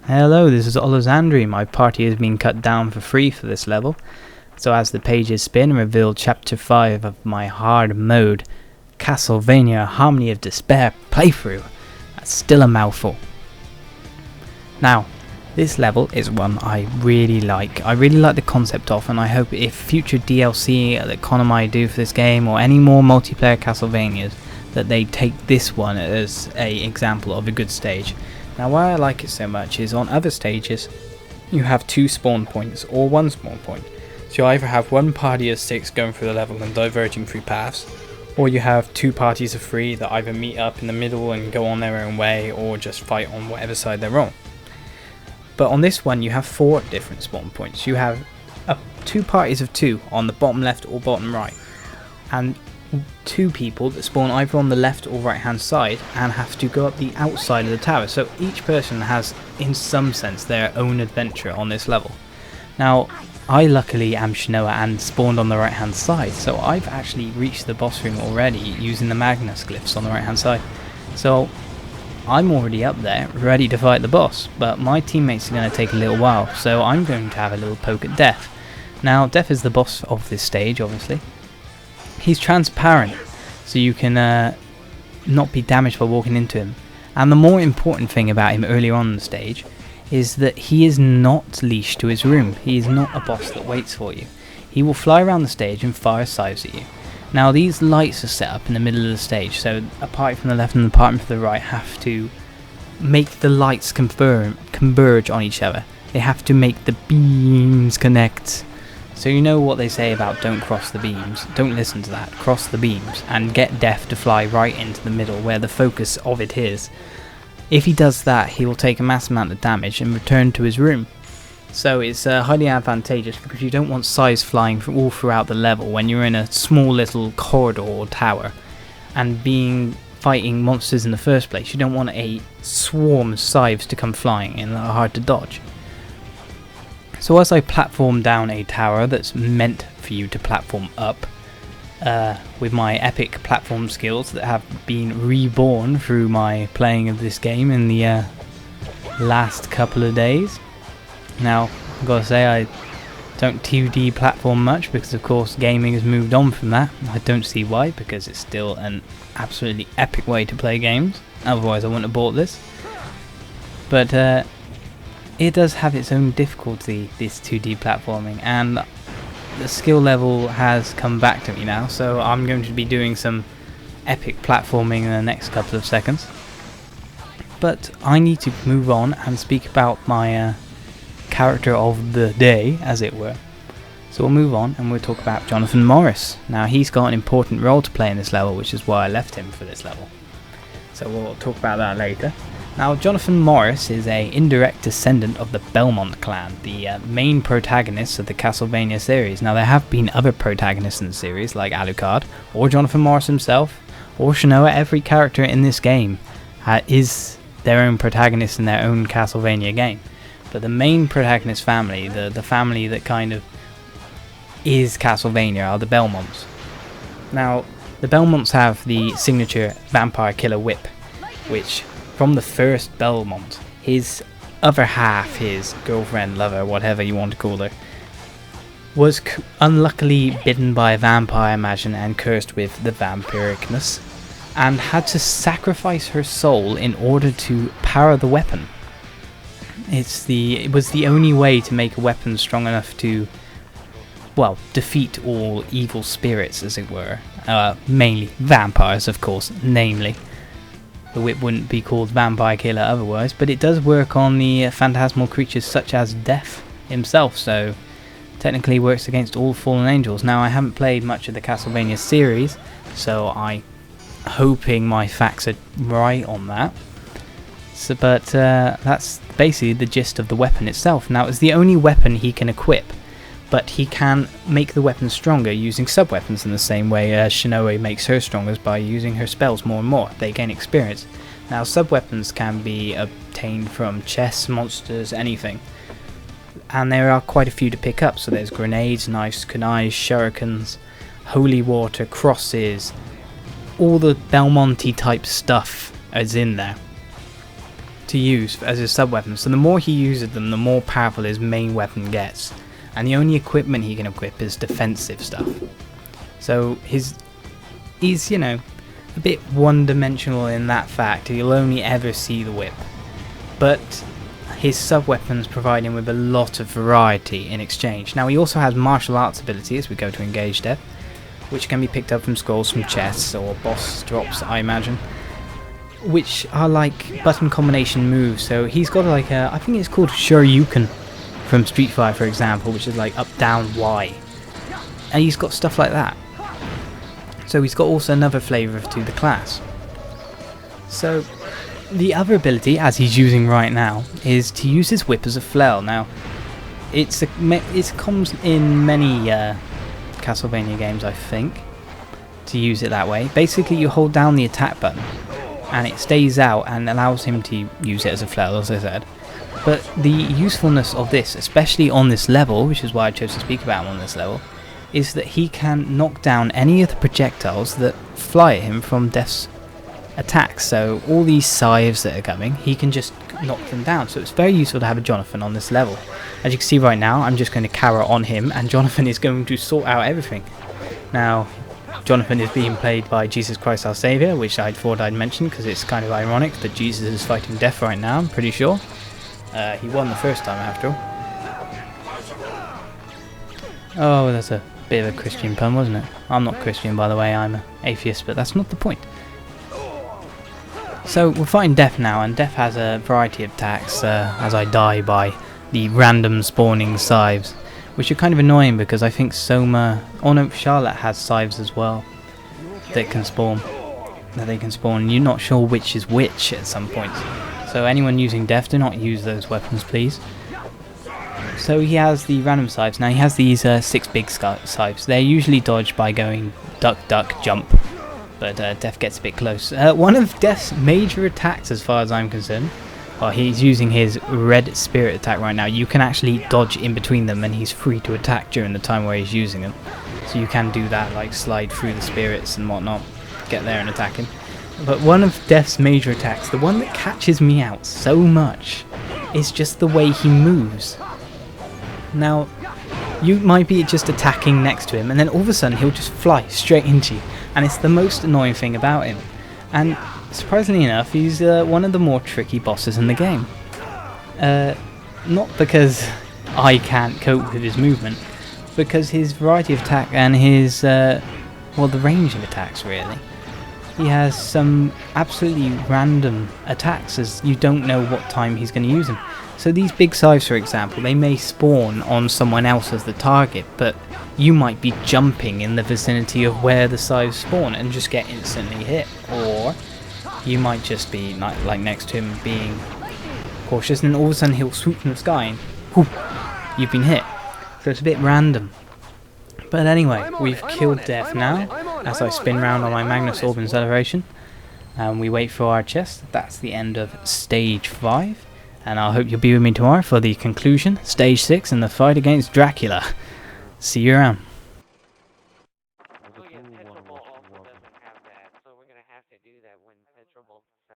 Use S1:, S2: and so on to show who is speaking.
S1: Hello, this is Olizandri. My party has been cut down for free for this level. So as the pages spin, reveal chapter 5 of my hard mode Castlevania Harmony of Despair playthrough. That's still a mouthful. Now, this level is one I really like. I really like the concept of, and I hope if future DLC that Konami do for this game or any more multiplayer Castlevanias, that they take this one as an example of a good stage. Now why I like it so much is on other stages you have 2 spawn points or 1 spawn point. So you either have one party of 6 going through the level and diverging through paths, or you have 2 parties of 3 that either meet up in the middle and go on their own way or just fight on whatever side they're on. But on this one you have 4 different spawn points. You have 2 parties of 2 on the bottom left or bottom right, and 2 people that spawn either on the left or right hand side and have to go up the outside of the tower. So each person has in some sense their own adventure on this level. Now I luckily am Shinoa and spawned on the right hand side, so I've actually reached the boss room already using the Magnus glyphs on the right hand side. So I'm already up there ready to fight the boss, but my teammates are going to take a little while, so I'm going to have a little poke at Death. Now Death is the boss of this stage, obviously. He's transparent, so you can not be damaged by walking into him. And the more important thing about him earlier on in the stage is that he is not leashed to his room. He is not a boss that waits for you. He will fly around the stage and fire sives at you. Now these lights are set up in the middle of the stage, so a party from the left and a party from the right have to make the lights converge on each other. They have to make the beams connect. So you know what they say about don't cross the beams. Don't listen to that. Cross the beams and get Death to fly right into the middle where the focus of it is. If he does that, he will take a mass amount of damage and return to his room. So it's highly advantageous because you don't want size flying all throughout the level when you're in a small little corridor or tower and fighting monsters in the first place. You don't want a swarm of scythes to come flying and are hard to dodge. So as I platform down a tower that's meant for you to platform up, with my epic platform skills that have been reborn through my playing of this game in the last couple of days. Now, I've got to say I don't 2D platform much because of course gaming has moved on from that. I don't see why, because it's still an absolutely epic way to play games, otherwise I wouldn't have bought this. But it does have its own difficulty, this 2D platforming, and the skill level has come back to me now, so I'm going to be doing some epic platforming in the next couple of seconds. But I need to move on and speak about my character of the day, as it were. So we'll move on and we'll talk about Johnathan Morris. Now he's got an important role to play in this level, which is why I left him for this level. So we'll talk about that later. Now, Johnathan Morris is an indirect descendant of the Belmont clan, the main protagonists of the Castlevania series. Now, there have been other protagonists in the series, like Alucard, or Johnathan Morris himself, or Shinoa. Every character in this game is their own protagonist in their own Castlevania game. But the main protagonist family, the family that kind of is Castlevania, are the Belmonts. Now, the Belmonts have the signature Vampire Killer Whip, which from the first Belmont, his other half, his girlfriend, lover, whatever you want to call her, was unluckily bitten by a vampire, imagine, and cursed with the vampiricness, and had to sacrifice her soul in order to power the weapon. It was the only way to make a weapon strong enough to, well, defeat all evil spirits, as it were. Mainly vampires, of course, namely. The whip wouldn't be called Vampire Killer otherwise, but it does work on the phantasmal creatures such as Death himself, so technically works against all fallen angels. Now, I haven't played much of the Castlevania series, so I'm hoping my facts are right on that. So, but that's basically the gist of the weapon itself. Now, it's the only weapon he can equip, but he can make the weapon stronger using sub-weapons in the same way Shinoa makes her stronger by using her spells more and more. They gain experience. Now, sub-weapons can be obtained from chests, monsters, anything. And there are quite a few to pick up. So there's grenades, knives, kunais, shurikens, holy water, crosses. All the Belmonte type stuff is in there. to use as his sub-weapons. So the more he uses them, the more powerful his main weapon gets. And the only equipment he can equip is defensive stuff. So he's, you know, a bit one-dimensional in that fact. You'll only ever see the whip. But his sub-weapons provide him with a lot of variety in exchange. Now he also has martial arts ability as we go to engage death, which can be picked up from scrolls from chests or boss drops, I imagine, which are like button combination moves. So he's got like a, I think it's called Shoryuken from Street Fighter, for example, which is like up, down, Y. And he's got stuff like that. So he's got also another flavour to the class. So the other ability, as he's using right now, is to use his whip as a flail. Now, it comes in many Castlevania games, I think, to use it that way. Basically, you hold down the attack button, and it stays out and allows him to use it as a flail, as I said. But the usefulness of this, especially on this level, which is why I chose to speak about him on this level, is that he can knock down any of the projectiles that fly at him from Death's attacks. So all these scythes that are coming, he can just knock them down. So it's very useful to have a Johnathan on this level. As you can see right now, I'm just going to carry on him, and Johnathan is going to sort out everything. Now, Johnathan is being played by Jesus Christ Our Saviour, which I thought I'd mention because it's kind of ironic that Jesus is fighting death right now, I'm pretty sure. He won the first time after all. Oh, that's a bit of a Christian pun, wasn't it? I'm not Christian, by the way, I'm an atheist, but that's not the point. So we're fighting Death now, and Death has a variety of attacks as I die by the random spawning scythes, which are kind of annoying because I think Soma, oh no, Charlotte has scythes as well that can spawn. You're not sure which is which at some points. So anyone using Death, do not use those weapons, please. So he has the random scythes. Now he has these 6 big scythes. They're usually dodged by going duck, duck, jump. But Death gets a bit close. One of Death's major attacks, as far as I'm concerned, well, he's using his red spirit attack right now. You can actually dodge in between them, and he's free to attack during the time where he's using them. So you can do that, like slide through the spirits and whatnot, get there and attack him. But one of Death's major attacks, the one that catches me out so much, is just the way he moves. Now, you might be just attacking next to him, and then all of a sudden he'll just fly straight into you. And it's the most annoying thing about him. And surprisingly enough, he's one of the more tricky bosses in the game. Not because I can't cope with his movement, because his variety of attack and his, well, the range of attacks really. He has some absolutely random attacks as you don't know what time he's going to use them. So these big scythes, for example, they may spawn on someone else as the target, but you might be jumping in the vicinity of where the scythes spawn and just get instantly hit. Or you might just be like next to him being cautious, and all of a sudden he'll swoop from the sky and whoop, you've been hit. So it's a bit random. But anyway, we've killed Death now, as I spin round on my Magnus Orb in celebration. And we wait for our chest. That's the end of Stage 5. And I hope you'll be with me tomorrow for the conclusion, Stage 6, and the fight against Dracula. See you around.